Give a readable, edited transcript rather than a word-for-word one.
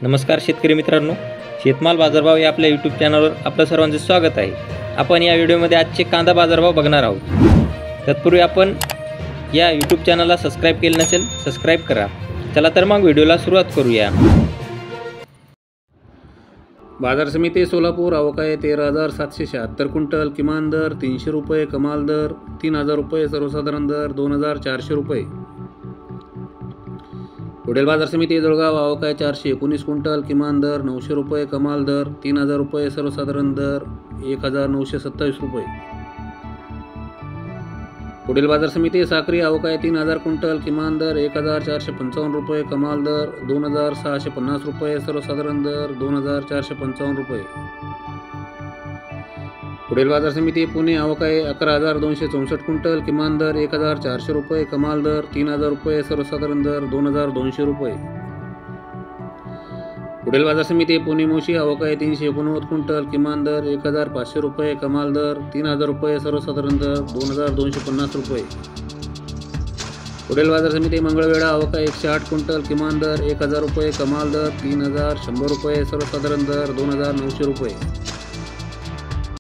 नमस्कार शेतकरी मित्रांनो, शेतमाल बाजारभाव या आपल्या यूट्यूब चॅनलवर आपलं सर्वांचे स्वागत आहे। आपण या व्हिडिओमध्ये आजचे कांदा बाजारभाव बघणार आहोत। तत्पूर्वी आपण या यूट्यूब चॅनलला सबस्क्राइब केले नसेल सबस्क्राइब करा। चला तर मग व्हिडिओला सुरुवात करूया। बाजार समिती सोलापूर अवकाय 13,776 क्विंटल, किमान दर 300 रुपये, कमाल दर 3,000 रुपये, सर्वसाधारण दर 2,400 रुपये। पुढील बाजार समिती जळगाव अवकाय 419 क्विंटल, किमान दर 900 रुपये, कमाल दर 3,000 रुपये, सर्वसाधारण दर 1,927 रुपये। पुढील बाजार समिती साक्री अवकाय 3,000 क्विंटल, किमान दर 1,455 रुपये, कमाल दर 2,650 रुपये, सर्वसाधारण दर 2,455 रुपये। पुढील बाजार समिती पुणे अवकाय 11,264 क्विंटल, किमान दर 1,400 रुपये, कमाल दर 3,000 रुपये, सर्वसाधारण दर 2,200 रुपये। पुढील बाजार समिती पुणे मोशी अवकाय 389 क्विंटल, किमान दर 1,500 रुपये, कमाल दर 3,000 रुपये, सर्वसाधारण दर 2,250 रुपये। पुढील बाजार समिती मंगळवेढा अवकाय 108 क्विंटल, किमान दर 1,000 रुपये, कमाल दर 3,100 रुपये, सर्वसाधारण दर 2,900 रुपये।